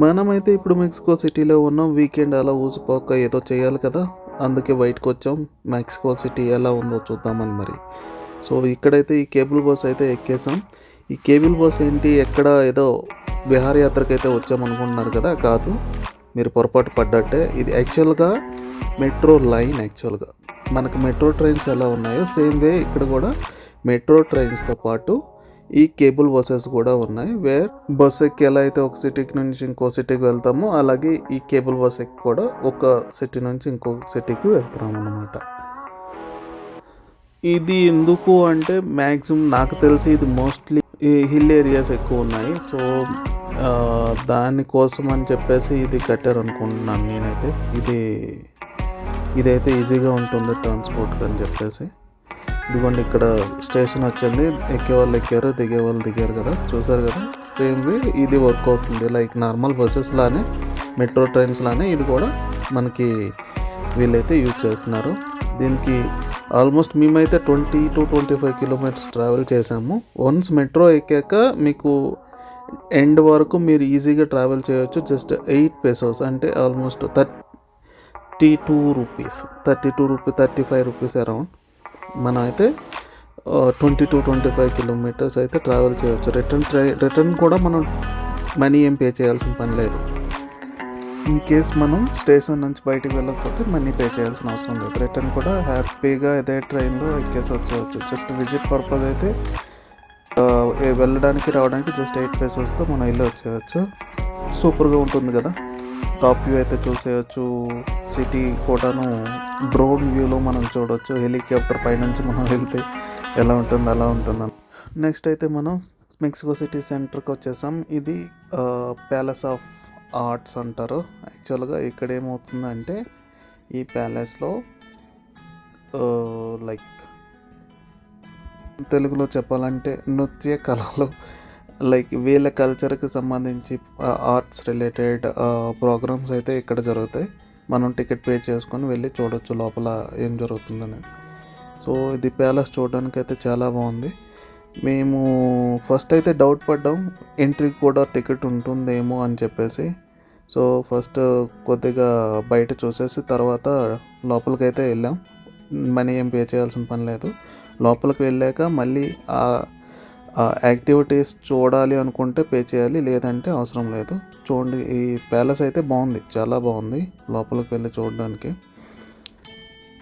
మనమైతే ఇప్పుడు మెక్సికో సిటీలో ఉన్నాం. వీకెండ్ అలా ఊసిపోక ఏదో చేయాలి కదా! అందుకే బయటకొచ్చాం. మెక్సికో సిటీ ఎలా ఉందో చూద్దామని మరి. సో, ఇక్కడైతే ఈ కేబుల్ బస్ అయితే ఎక్కేసాం. ఈ కేబుల్ బస్ ఏంటి ఎక్కడ ఏదో విహారయాత్రకైతే వచ్చామనుకుంటున్నారు కదా! కాదు. మీరు పొరపాటు పడ్డట్టే. ఇది యాక్చువల్‌గా మెట్రో లైన్ యాక్చువల్‌గా. మనకు మెట్రో ట్రైన్స్ ఎలా ఉన్నాయో సేమ్ వే ఇక్కడ కూడా మెట్రో ట్రైన్స్‌తో పాటు ఈ కేబుల్ బసెస్ కూడా ఉన్నాయి. వేర్ బస్ ఎక్కి ఎలా అయితే ఒక సిటీకి నుంచి ఇంకో సిటీకి వెళ్తామో అలాగే ఈ కేబుల్ బస్ ఎక్కి కూడా ఒక సిటీ నుంచి ఇంకో సిటీకి వెళ్తున్నాం అన్నమాట. ఇది ఎందుకు అంటే మ్యాక్సిమం నాకు తెలిసి ఇది మోస్ట్లీ ఈ హిల్ ఏరియాస్ ఎక్కువ ఉన్నాయి. సో దానికోసం అని చెప్పేసి ఇది కట్టారు అనుకుంటున్నాను నేనైతే. ఇదైతే ఈజీగా ఉంటుంది ట్రాన్స్పోర్ట్కి అని చెప్పేసి. ఇదిగోండి ఇక్కడ స్టేషన్ వచ్చింది. ఎక్కేవాళ్ళు ఎక్కారు, దిగేవాళ్ళు దిగారు కదా, చూసారు కదా. సేమ్ వే ఇది వర్క్ అవుతుంది. లైక్ నార్మల్ బస్సెస్ లానే, మెట్రో ట్రైన్స్ లానే ఇది కూడా మనకి వీళ్ళైతే యూజ్ చేస్తున్నారు. దీనికి ఆల్మోస్ట్ మేమైతే 20-25 కిలోమీటర్స్ ట్రావెల్ చేసాము. వన్స్ మెట్రో ఎక్కాక మీకు ఎండ్ వరకు మీరు ఈజీగా ట్రావెల్ చేయొచ్చు. జస్ట్ 8 pesos అంటే ఆల్మోస్ట్ 32 రూపీస్, 35 రూపీస్ అరౌండ్. మనం అయితే 20-25 కిలోమీటర్స్ అయితే ట్రావెల్ చేయవచ్చు. రిటర్న్ కూడా మనం మనీ ఏం పే చేయాల్సిన పని లేదు. ఇన్ కేస్ మనం స్టేషన్ నుంచి బయటికి వెళ్ళకపోతే మనీ పే చేయాల్సిన అవసరం లేదు. రిటర్న్ కూడా హ్యాపీగా ఇదే ట్రైన్లో ఎక్కేసి వచ్చేయచ్చు. జస్ట్ విజిట్ పర్పస్ అయితే వెళ్ళడానికి రావడానికి జస్ట్ 8 pesos మనం ఇల్లు వచ్చేయచ్చు. సూపర్గా ఉంటుంది కదా. టాప్ వ్యూ అయితే చూసేయచ్చు. సిటీ కూడాను డ్రోన్ వ్యూలో మనం చూడవచ్చు. హెలికాప్టర్ పైనుంచి మనం వెళ్తే ఎలా ఉంటుంది అలా ఉంటుంది. నెక్స్ట్ అయితే మనం మెక్సికో సిటీ సెంటర్కి వచ్చేసాం. ఇది ప్యాలెస్ ఆఫ్ ఆర్ట్స్ అంటారు. యాక్చువల్గా ఇక్కడ ఏమవుతుందంటే ఈ ప్యాలెస్లో లైక్ తెలుగులో చెప్పాలంటే నృత్య కళలు, లైక్ వీళ్ళ కల్చర్కి సంబంధించి ఆర్ట్స్ రిలేటెడ్ ప్రోగ్రామ్స్ అయితే ఇక్కడ జరుగుతాయి. మనం టికెట్ పే చేసుకొని వెళ్ళి చూడవచ్చు లోపల ఏం జరుగుతుందని. సో ఇది ప్యాలెస్ చూడడానికి అయితే చాలా బాగుంది. మేము ఫస్ట్ అయితే డౌట్ పడ్డాం, ఎంట్రీకి కూడా టికెట్ ఉంటుందేమో అని చెప్పేసి. సో ఫస్ట్ కొద్దిగా బయట చూసేసి తర్వాత లోపలికి అయితే వెళ్ళాం. మనీ ఏం పే చేయాల్సిన పని లేదు. లోపలికి వెళ్ళాక మళ్ళీ యాక్టివిటీస్ చూడాలి అనుకుంటే పే చేయాలి, లేదంటే అవసరం లేదు. చూడండి ఈ ప్యాలెస్ అయితే బాగుంది, చాలా బాగుంది. లోపలికి వెళ్ళి చూడడానికి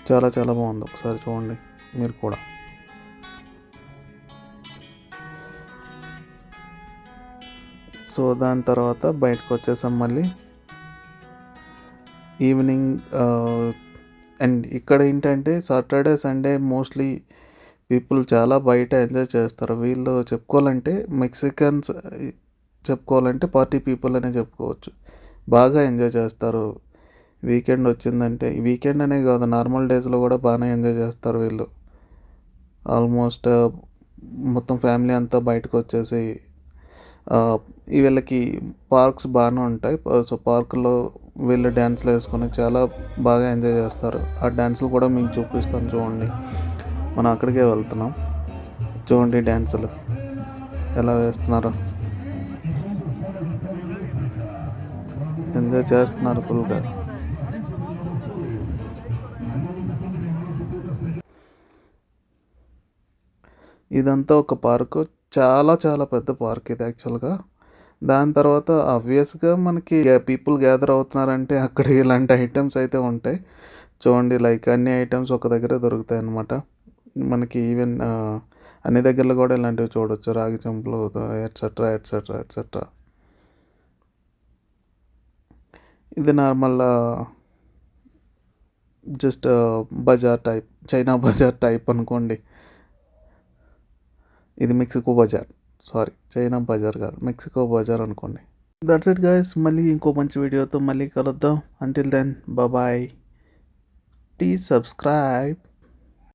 చాలా చాలా బాగుంది. ఒకసారి చూడండి మీరు కూడా. సో దాని తర్వాత బయటకు వచ్చేసాం మళ్ళీ ఈవినింగ్. అండ్ ఇక్కడ ఏంటంటే సాటర్డే సండే మోస్ట్లీ పీపుల్ చాలా బయట ఎంజాయ్ చేస్తారు. వీళ్ళు చెప్పుకోవాలంటే మెక్సికన్స్ చెప్పుకోవాలంటే పార్టీ పీపుల్ అనే చెప్పుకోవచ్చు. బాగా ఎంజాయ్ చేస్తారు. వీకెండ్ వచ్చిందంటే, వీకెండ్ అనే కాదు నార్మల్ డేస్లో కూడా బాగానే ఎంజాయ్ చేస్తారు వీళ్ళు. ఆల్మోస్ట్ మొత్తం ఫ్యామిలీ అంతా బయటకు వచ్చేసి వీళ్ళకి పార్క్స్ బాగానే ఉంటాయి. సో పార్కులో వీళ్ళు డ్యాన్స్లు వేసుకొని చాలా బాగా ఎంజాయ్ చేస్తారు. ఆ డ్యాన్సులు కూడా మీకు చూపిస్తాను చూడండి. మనం అక్కడికే వెళ్తున్నాం. చూడండి డ్యాన్సులు ఎలా వేస్తున్నారో, ఎంజాయ్ చేస్తున్నారు ఫుల్గా. ఇదంతా ఒక పార్కు, చాలా చాలా పెద్ద పార్క్ ఇది యాక్చువల్గా. దాని తర్వాత ఆబ్వియస్గా మనకి పీపుల్ గ్యాదర్ అవుతున్నారంటే అక్కడ ఇలాంటి ఐటమ్స్ అయితే ఉంటాయి. చూడండి లైక్ అన్ని ఐటమ్స్ ఒక దగ్గర దొరుకుతాయి అన్నమాట. మనకి ఈవెన్ అన్ని దగ్గరలో కూడా ఇలాంటివి చూడవచ్చు. రాగి చెంపులు ఎట్సెట్రా ఎట్సెట్రా ఎట్సెట్రా. ఇది నార్మల్ జస్ట్ బజార్ టైప్, చైనా బజార్ టైప్ అనుకోండి. ఇది మెక్సికో బజార్, సారీ చైనా బజార్ కాదు, మెక్సికో బజార్ అనుకోండి. That's it guys. మళ్ళీ ఇంకో మంచి వీడియోతో మళ్ళీ కలుద్దాం. Until then bye. Please subscribe.